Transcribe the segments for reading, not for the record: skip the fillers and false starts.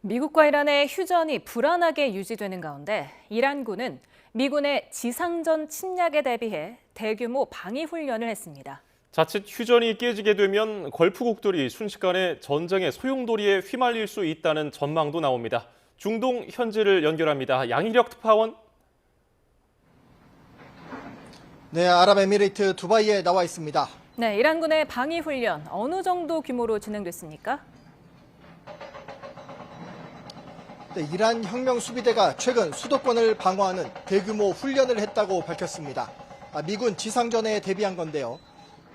미국과 이란의 휴전이 불안하게 유지되는 가운데 이란군은 미군의 지상전 침략에 대비해 대규모 방위 훈련을 했습니다. 자칫 휴전이 깨지게 되면 걸프국들이 순식간에 전쟁의 소용돌이에 휘말릴 수 있다는 전망도 나옵니다. 중동 현지를 연결합니다. 양희력 특파원. 네, 아랍에미리트 두바이에 나와 있습니다. 네, 이란군의 방위 훈련 어느 정도 규모로 진행됐습니까? 네, 이란 혁명수비대가 최근 수도권을 방어하는 대규모 훈련을 했다고 밝혔습니다. 미군 지상전에 대비한 건데요.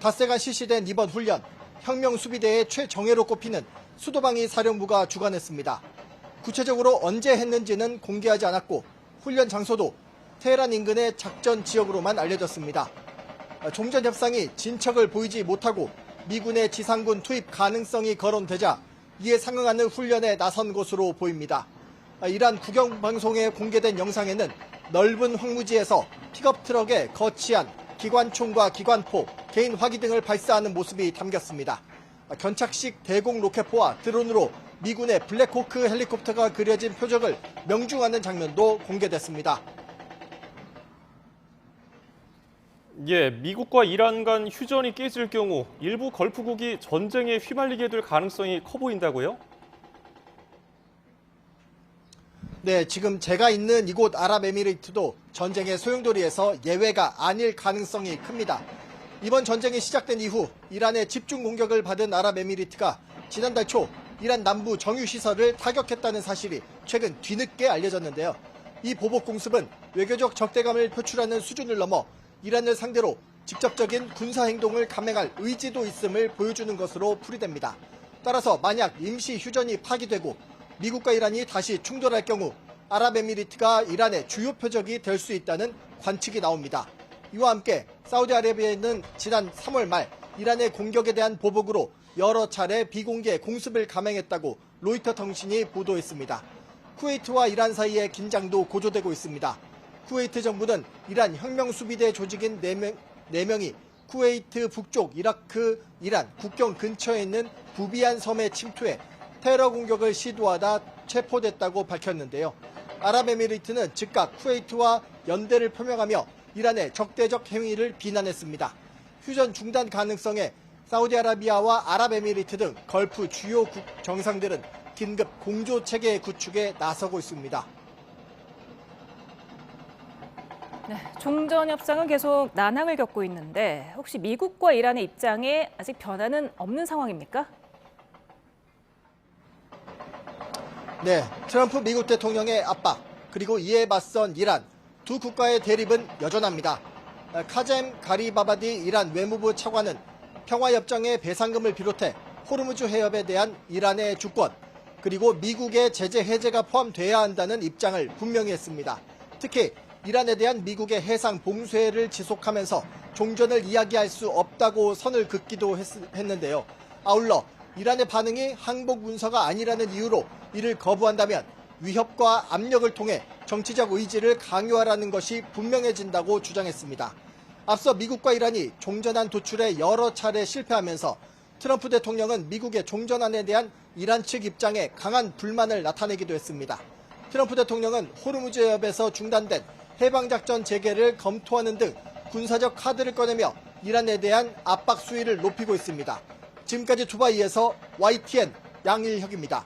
닷새간 실시된 이번 훈련, 혁명수비대의 최정예로 꼽히는 수도방위 사령부가 주관했습니다. 구체적으로 언제 했는지는 공개하지 않았고 훈련 장소도 테헤란 인근의 작전 지역으로만 알려졌습니다. 종전 협상이 진척을 보이지 못하고 미군의 지상군 투입 가능성이 거론되자 이에 상응하는 훈련에 나선 것으로 보입니다. 이란 국영방송에 공개된 영상에는 넓은 황무지에서 픽업 트럭에 거치한 기관총과 기관포, 개인 화기 등을 발사하는 모습이 담겼습니다. 견착식 대공 로켓포와 드론으로 미군의 블랙호크 헬리콥터가 그려진 표적을 명중하는 장면도 공개됐습니다. 미국과 이란 간 휴전이 깨질 경우 일부 걸프국이 전쟁에 휘말리게 될 가능성이 커 보인다고요? 네, 지금 제가 있는 이곳 아랍에미리트도 전쟁의 소용돌이에서 예외가 아닐 가능성이 큽니다. 이번 전쟁이 시작된 이후 이란의 집중 공격을 받은 아랍에미리트가 지난달 초 이란 남부 정유시설을 타격했다는 사실이 최근 뒤늦게 알려졌는데요. 이 보복 공습은 외교적 적대감을 표출하는 수준을 넘어 이란을 상대로 직접적인 군사행동을 감행할 의지도 있음을 보여주는 것으로 풀이됩니다. 따라서 만약 임시 휴전이 파기되고 미국과 이란이 다시 충돌할 경우 아랍에미리트가 이란의 주요 표적이 될 수 있다는 관측이 나옵니다. 이와 함께 사우디아라비아는 지난 3월 말 이란의 공격에 대한 보복으로 여러 차례 비공개 공습을 감행했다고 로이터 통신이 보도했습니다. 쿠웨이트와 이란 사이의 긴장도 고조되고 있습니다. 쿠웨이트 정부는 이란 혁명수비대 조직인 4명이 쿠웨이트 북쪽 이라크, 이란 국경 근처에 있는 부비안 섬에 침투해 테러 공격을 시도하다 체포됐다고 밝혔는데요. 아랍에미리트는 즉각 쿠웨이트와 연대를 표명하며 이란의 적대적 행위를 비난했습니다. 휴전 중단 가능성에 사우디아라비아와 아랍에미리트 등 걸프 주요 정상들은 긴급 공조 체계 구축에 나서고 있습니다. 네, 종전 협상은 계속 난항을 겪고 있는데 혹시 미국과 이란의 입장에 아직 변화는 없는 상황입니까? 네, 트럼프 미국 대통령의 압박, 그리고 이에 맞선 이란, 두 국가의 대립은 여전합니다. 카젬 가리바바디 이란 외무부 차관은 평화협정의 배상금을 비롯해 호르무즈 해협에 대한 이란의 주권, 그리고 미국의 제재 해제가 포함돼야 한다는 입장을 분명히 했습니다. 특히 이란에 대한 미국의 해상 봉쇄를 지속하면서 종전을 이야기할 수 없다고 선을 긋기도 했는데요. 아울러 이란의 반응이 항복 문서가 아니라는 이유로 이를 거부한다면 위협과 압력을 통해 정치적 의지를 강요하라는 것이 분명해진다고 주장했습니다. 앞서 미국과 이란이 종전안 도출에 여러 차례 실패하면서 트럼프 대통령은 미국의 종전안에 대한 이란 측 입장에 강한 불만을 나타내기도 했습니다. 트럼프 대통령은 호르무즈 해협에서 중단된 해방작전 재개를 검토하는 등 군사적 카드를 꺼내며 이란에 대한 압박 수위를 높이고 있습니다. 지금까지 두바이에서 YTN 양일혁입니다.